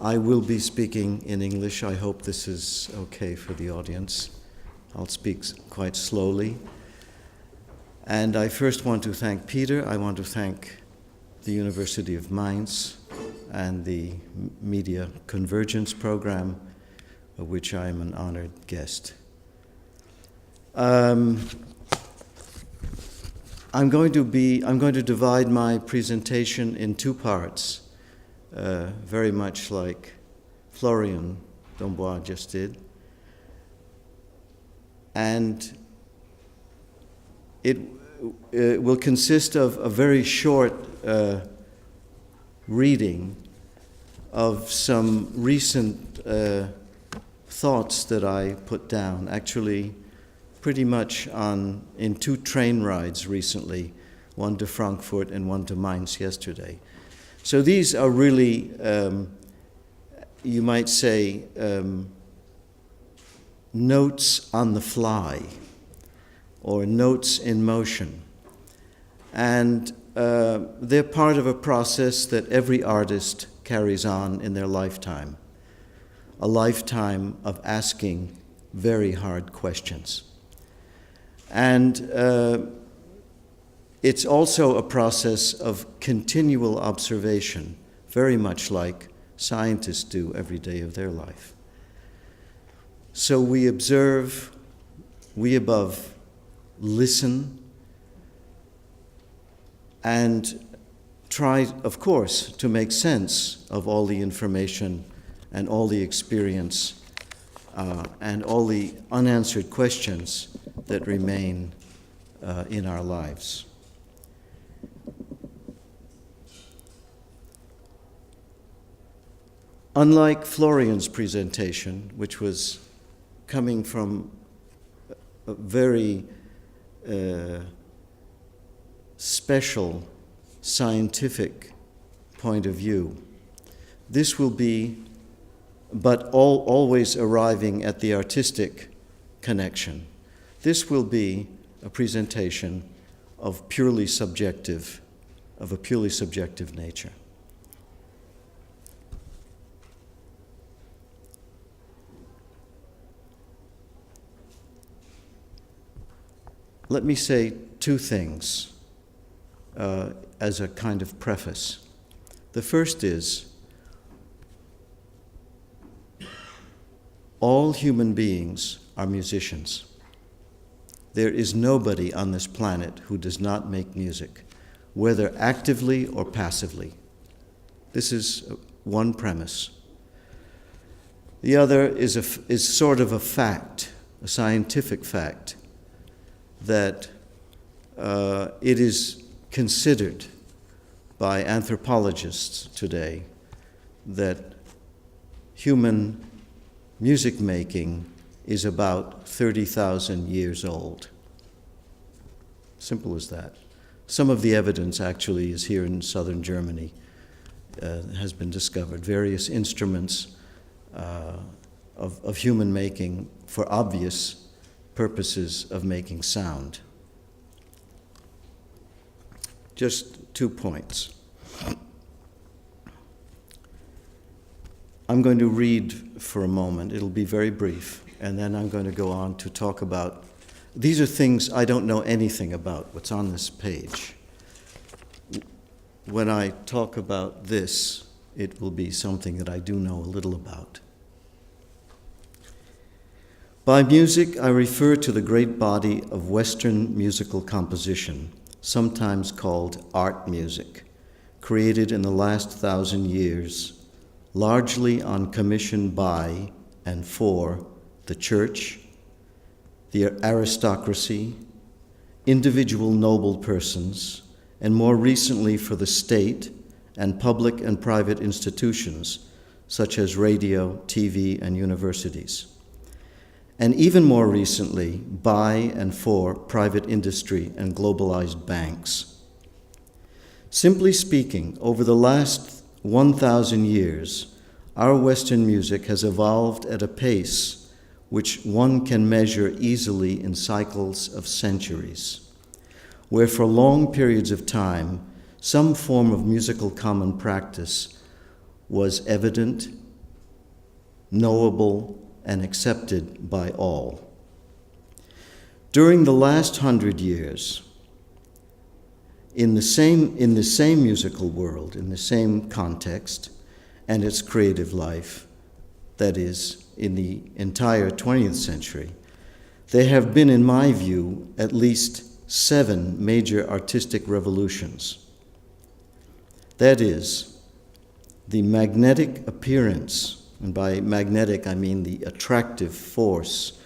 I will be speaking in English. I hope this is okay for the audience. I'll speak quite slowly. And I first want to thank Peter. I want to thank the University of Mainz and the Media Convergence program, of which I am an honored guest. I'm going to divide my presentation in two parts, very much like Florian Dombois just did. And it will consist of a very short reading of some recent thoughts that I put down, actually pretty much in two train rides recently, one to Frankfurt and one to Mainz yesterday. So these are really, you might say, notes on the fly, or notes in motion. And they're part of a process that every artist carries on in their lifetime, a lifetime of asking very hard questions. And it's also a process of continual observation, very much like scientists do every day of their life. So we observe, we above listen, and try, of course, to make sense of all the information and all the experience and all the unanswered questions that remain in our lives. Unlike Florian's presentation, which was coming from a very special scientific point of view, this will be, but always arriving at the artistic connection. This will be a presentation of a purely subjective nature. Let me say two things as a kind of preface. The first is, all human beings are musicians. There is nobody on this planet who does not make music, whether actively or passively. This is one premise. The other is sort of a fact, a scientific fact, that it is considered by anthropologists today that human music making is about 30,000 years old. Simple as that. Some of the evidence actually is here in southern Germany, has been discovered. Various instruments of human making for obvious purposes of making sound. Just 2 points. I'm going to read for a moment. It'll be very brief, and then I'm going to go on to talk about, these are things I don't know anything about, what's on this page. When I talk about this, it will be something that I do know a little about. By music, I refer to the great body of Western musical composition, sometimes called art music, created in the last 1,000 years, largely on commission by and for the church, the aristocracy, individual noble persons, and more recently for the state and public and private institutions, such as radio, TV, and universities. And even more recently, by and for private industry and globalized banks. Simply speaking, over the last 1,000 years, our Western music has evolved at a pace which one can measure easily in cycles of centuries, where for long periods of time, some form of musical common practice was evident knowable, and accepted by all. During the last 100 years, in the same musical world, in the same context, and its creative life, that is, in the entire 20th century, there have been, in my view, at least 7 major artistic revolutions. That is, the magnetic appearance, and by magnetic I mean the attractive force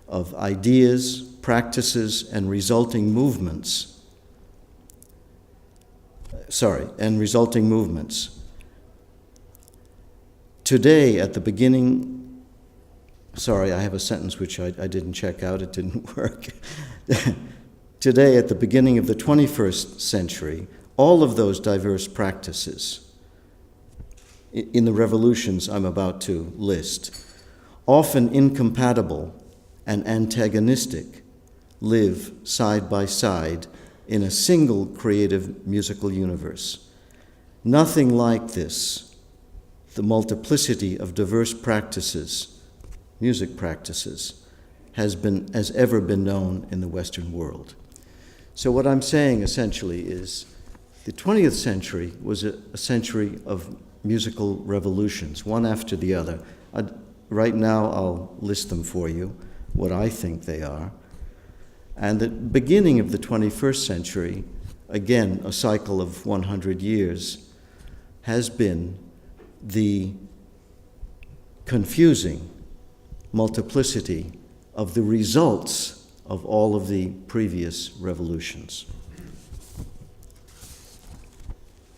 of ideas, practices, and resulting movements. Today, at the beginning, I have a sentence which I didn't check out, it didn't work. Today, at the beginning of the 21st century, all of those diverse practices in the revolutions I'm about to list, often incompatible and antagonistic, live side by side in a single creative musical universe. Nothing like this, the multiplicity of diverse practices, music practices, has ever been known in the Western world. So what I'm saying essentially is the 20th century was a century of musical revolutions, one after the other. Right now I'll list them for you, what I think they are. And the beginning of the 21st century, again, a cycle of 100 years, has been the confusing multiplicity of the results of all of the previous revolutions.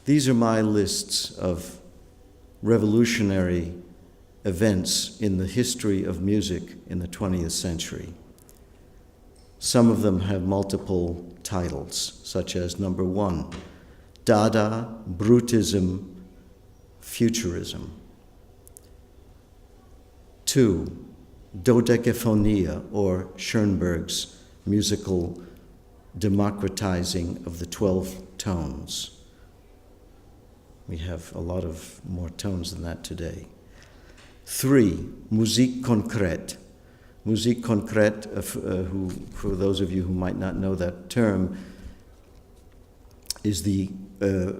These are my lists of revolutionary events in the history of music in the 20th century. Some of them have multiple titles, such as number 1, Dada, Brutism, Futurism. 2, Dodecaphonia, or Schoenberg's musical democratizing of the 12 tones. We have a lot of more tones than that today. 3, Musik concrète. Musik concrète, who, for those of you who might not know that term, is the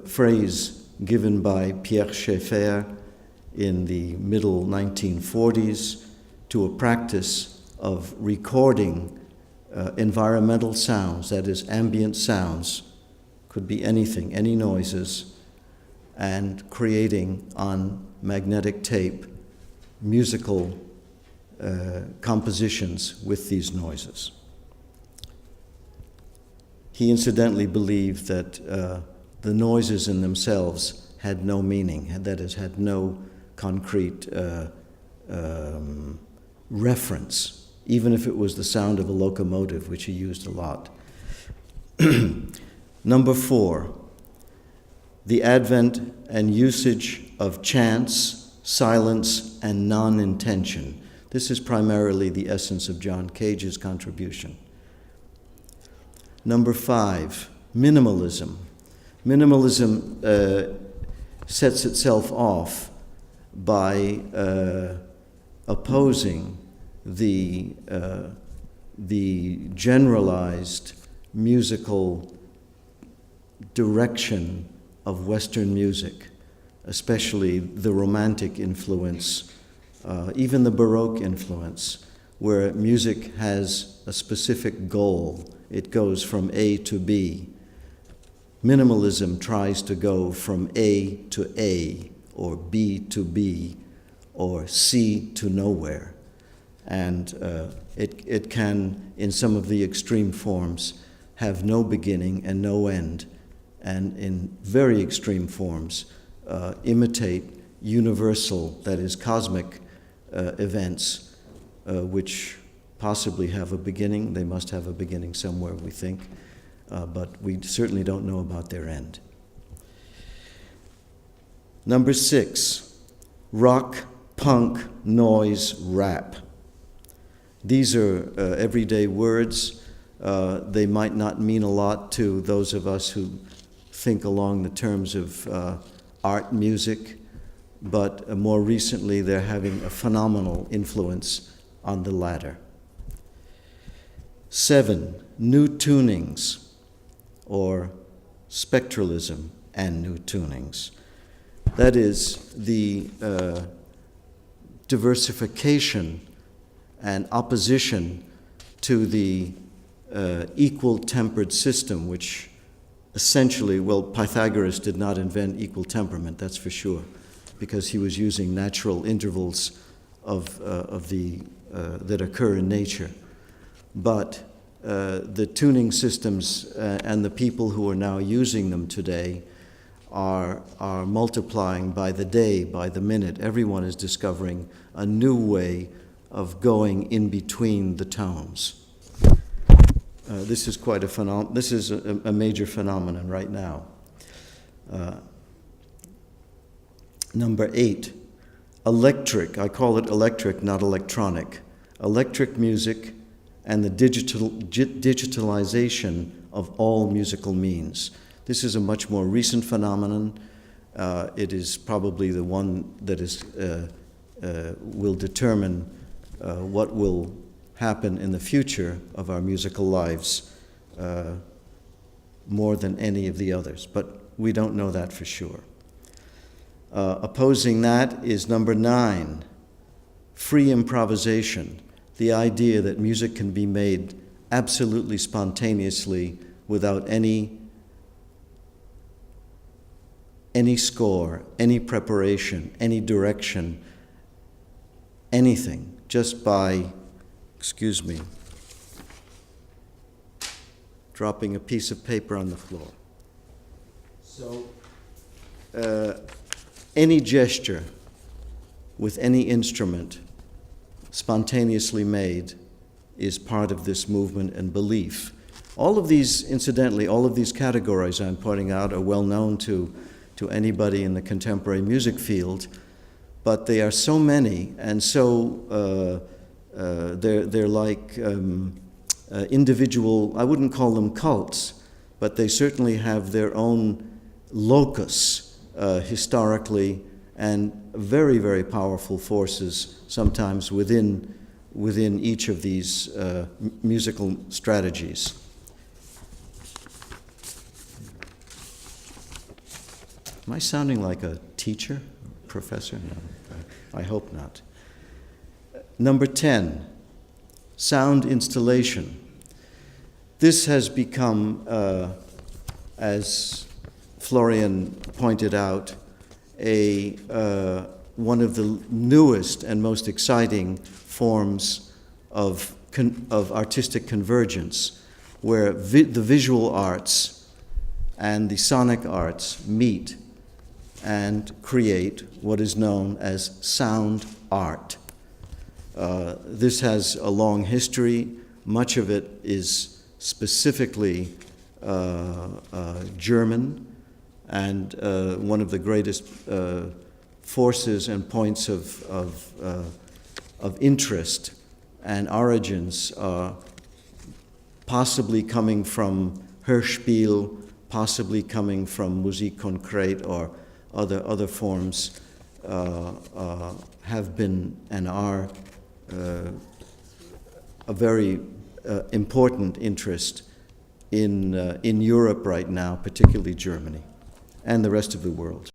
phrase given by Pierre Schaeffer in the middle 1940s to a practice of recording environmental sounds, that is, ambient sounds, could be anything, any noises, and creating on magnetic tape musical compositions with these noises. He incidentally believed that the noises in themselves had no meaning, that is, had no concrete reference, even if it was the sound of a locomotive, which he used a lot. Number 4, the advent and usage of chants, silence, and non-intention. This is primarily the essence of John Cage's contribution. Number 5, minimalism. Minimalism sets itself off by opposing the generalized musical direction of Western music, especially the Romantic influence, even the Baroque influence, where music has a specific goal. It goes from A to B. Minimalism tries to go from A to A, or B to B, or C to nowhere. And it can, in some of the extreme forms, have no beginning and no end, and in very extreme forms, imitate universal, that is, cosmic events, which possibly have a beginning. They must have a beginning somewhere, we think, but we certainly don't know about their end. Number 6, rock, punk, noise, rap. These are everyday words. They might not mean a lot to those of us who think along the terms of art music, but more recently they're having a phenomenal influence on the latter. 7, new tunings, or spectralism and new tunings. That is the diversification and opposition to the equal-tempered system, which essentially, well, Pythagoras did not invent equal temperament, that's for sure, because he was using natural intervals that occur in nature. But the tuning systems and the people who are now using them today are multiplying by the day, by the minute. Everyone is discovering a new way of going in between the tones. This is quite a This is a major phenomenon right now. Number 8, electric. I call it electric, not electronic. Electric music and the digitalization of all musical means. This is a much more recent phenomenon. It is probably the one that will determine what will happen in the future of our musical lives more than any of the others, but we don't know that for sure. Opposing that is number 9, free improvisation, the idea that music can be made absolutely spontaneously without any score, any preparation, any direction, anything, just by, excuse me, dropping a piece of paper on the floor. So, any gesture with any instrument spontaneously made is part of this movement and belief. All of these, incidentally, all of these categories I'm pointing out are well known to anybody in the contemporary music field, but they are so many and so they're like individual, I wouldn't call them cults, but they certainly have their own locus historically, and very, very powerful forces sometimes within each of these musical strategies. Am I sounding like a teacher, professor? No, I hope not. Number 10, sound installation. This has become, as Florian pointed out, one of the newest and most exciting forms of artistic convergence, where the visual arts and the sonic arts meet and create what is known as sound art. This has a long history. Much of it is specifically German, and one of the greatest forces and points of interest and origins are possibly coming from Hörspiel, possibly coming from Musik konkret, or other forms have been and are a very important interest in Europe right now, particularly Germany and the rest of the world.